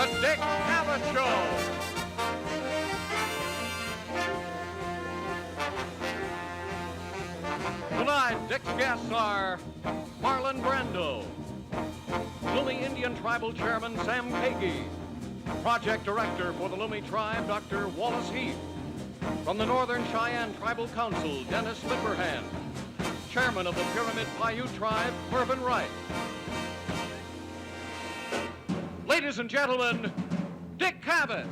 The Dick Cavett Show. Tonight, Dick's guests are Marlon Brando, Lumi Indian Tribal Chairman Sam Kagi, Project Director for the Lumi Tribe, Dr. Wallace Heath, from the Northern Cheyenne Tribal Council, Dennis Limberhand, Chairman of the Pyramid Paiute Tribe, Mervyn Wright. Ladies and gentlemen, Dick Cavett.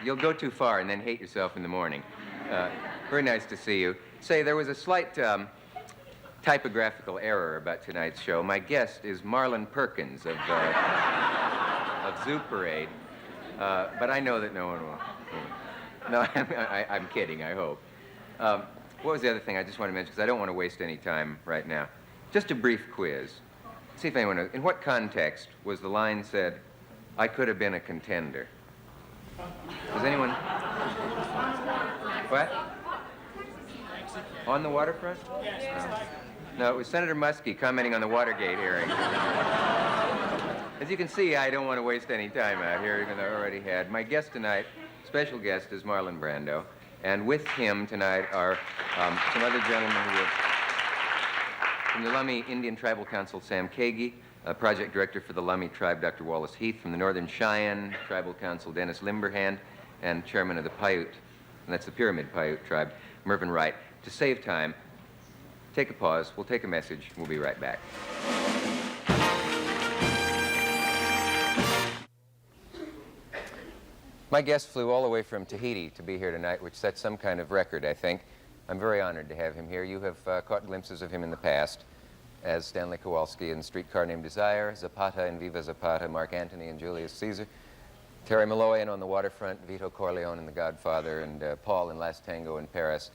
You'll go too far and then hate yourself in the morning. Very nice to see you. Say, there was a slight typographical error about tonight's show. My guest is Marlon Perkins of Zoo Parade, but I know that no one will. No, I'm kidding, I hope. What was the other thing I just want to mention, because I don't want to waste any time right now. Just a brief quiz. See if anyone knows. In what context was the line said, "I could have been a contender"? Does anyone? What? On the waterfront? No, it was Senator Muskie commenting on the Watergate hearing. As you can see, I don't want to waste any time out here, even though I already had. My guest tonight, special guest, is Marlon Brando. And with him tonight are some other gentlemen who are from the Lummi Indian Tribal Council, Sam Kagi, Project Director for the Lummi Tribe, Dr. Wallace Heath, from the Northern Cheyenne Tribal Council, Dennis Limberhand, and Chairman of the Paiute, and that's the Pyramid Paiute Tribe, Mervyn Wright. To save time, take a pause, we'll take a message, we'll be right back. My guest flew all the way from Tahiti to be here tonight, which sets some kind of record, I think. I'm very honored to have him here. You have caught glimpses of him in the past as Stanley Kowalski in Streetcar Named Desire, Zapata in Viva Zapata, Mark Antony and Julius Caesar, Terry Malloy in On the Waterfront, Vito Corleone in The Godfather, and Paul in Last Tango in Paris.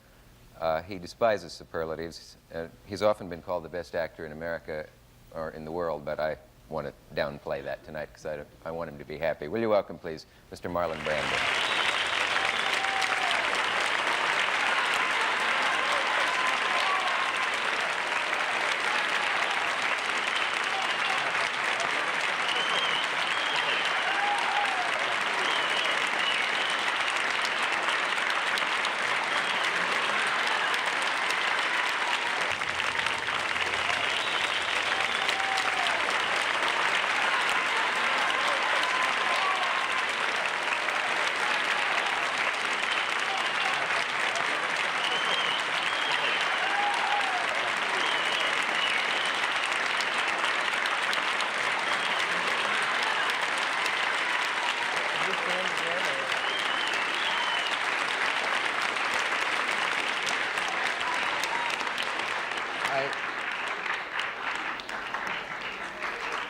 He despises superlatives. He's often been called the best actor in America or in the world, but I want to downplay that tonight because I want him to be happy. Will you welcome, please, Mr. Marlon Brando.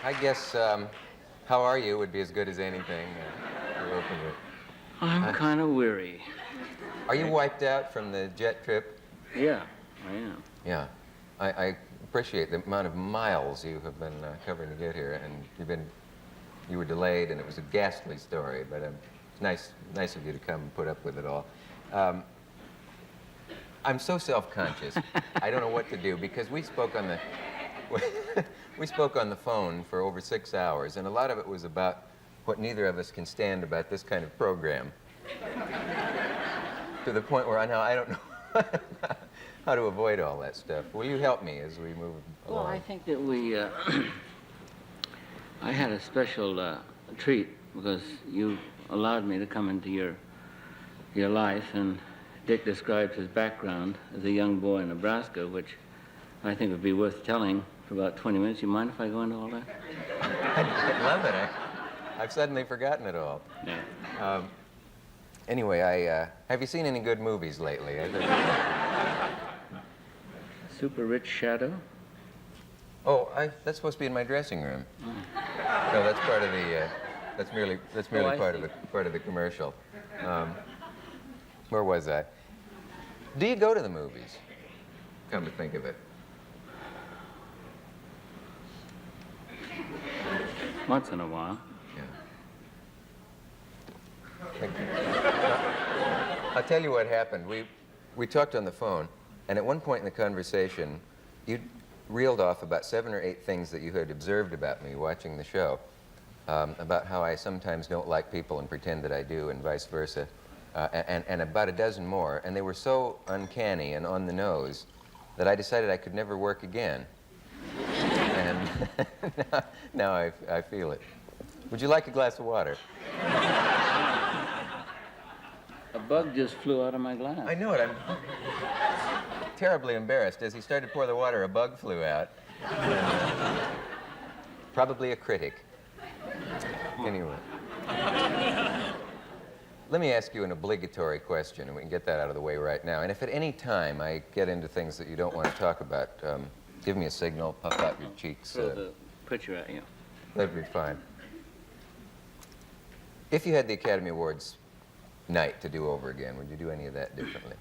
I guess, how are you would be as good as anything to open with. I'm kind of weary. Are you wiped out from the jet trip? Yeah, I am. Yeah. I appreciate the amount of miles you have been covering to get here, and you were delayed, and it was a ghastly story, but it's nice of you to come and put up with it all. I'm so self-conscious. I don't know what to do, because we spoke on the phone for over 6 hours, and a lot of it was about what neither of us can stand about this kind of program. To the point where now I don't know how to avoid all that stuff. Will you help me as we move along? Well, I think that we, I had a special treat because you allowed me to come into your life, and Dick describes his background as a young boy in Nebraska, which I think would be worth telling for about 20 minutes. You mind if I go into all that? I'd love it. I've suddenly forgotten it all. Yeah. Anyway, have you seen any good movies lately? Super Rich Shadow? Oh, that's supposed to be in my dressing room. Oh. No, that's part of the. That's merely part of the commercial. Where was I? Do you go to the movies? Come to think of it. Once in a while. Yeah. I'll tell you what happened. We talked on the phone, and at one point in the conversation, you reeled off about 7 or 8 things that you had observed about me watching the show, about how I sometimes don't like people and pretend that I do, and vice versa, and about a dozen more. And they were so uncanny and on the nose that I decided I could never work again. And now I feel it. Would you like a glass of water? A bug just flew out of my glass. I know it. I'm terribly embarrassed. As he started to pour the water, a bug flew out. Probably a critic. Anyway. Let me ask you an obligatory question, and we can get that out of the way right now. And if at any time I get into things that you don't want to talk about, give me a signal, puff out your cheeks. Throw the picture at you. That'd be fine. If you had the Academy Awards night to do over again, would you do any of that differently?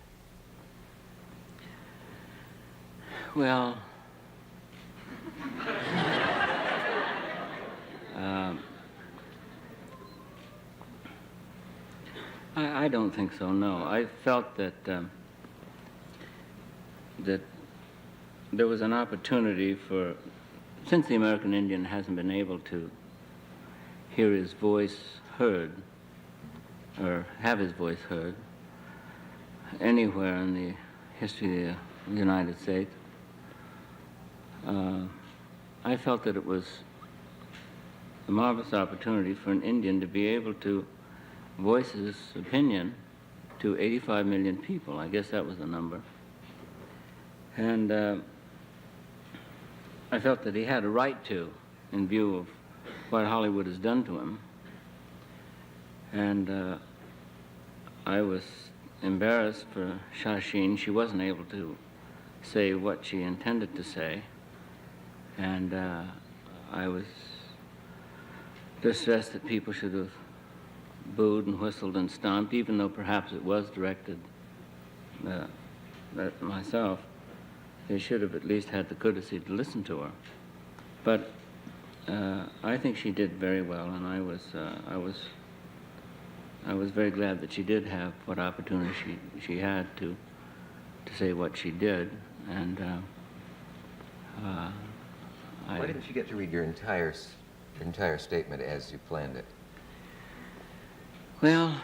Well, I don't think so, no. I felt that that there was an opportunity for, since the American Indian hasn't been able to hear his voice heard, or have his voice heard, anywhere in the history of the United States, I felt that it was a marvelous opportunity for an Indian to be able to voice his opinion to 85 million people. I guess that was the number. And I felt that he had a right to, in view of what Hollywood has done to him. And I was embarrassed for Shashin. She wasn't able to say what she intended to say. And I was distressed that people should have booed and whistled and stomped, even though perhaps it was directed at myself. They should have at least had the courtesy to listen to her. But I think she did very well, and I was very glad that she did have what opportunity she had to say what she did. And why didn't you get to read your entire statement as you planned it? Well,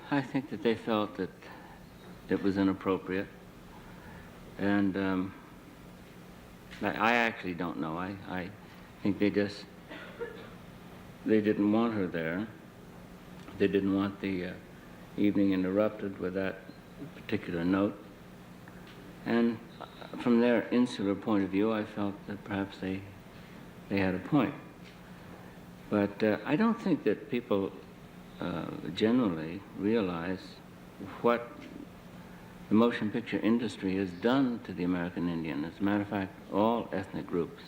I think that they felt that it was inappropriate, and I actually don't know. I think they didn't want her there. They didn't want the evening interrupted with that particular note. And from their insular point of view, I felt that perhaps they had a point. But I don't think that people generally realize what the motion picture industry has done to the American Indian. As a matter of fact, all ethnic groups,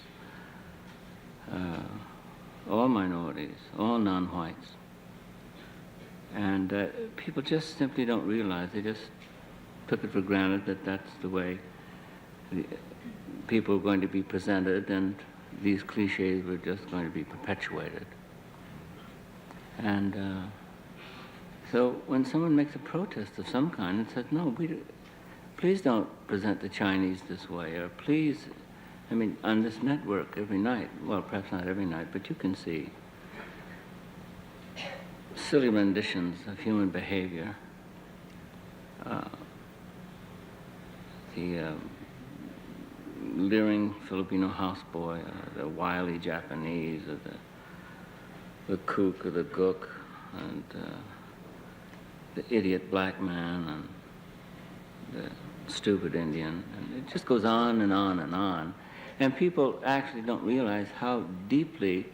all minorities, all non-whites. And people just simply don't realize. They just took it for granted that that's the way people are going to be presented, and these cliches were just going to be perpetuated. And so when someone makes a protest of some kind and says, no, please don't present the Chinese this way, or please, I mean, on this network every night, well, perhaps not every night, but you can see silly renditions of human behavior. The leering Filipino houseboy, the wily Japanese, or the kook or the gook, and the idiot black man, and the stupid Indian, and it just goes on and on and on. And people actually don't realize how deeply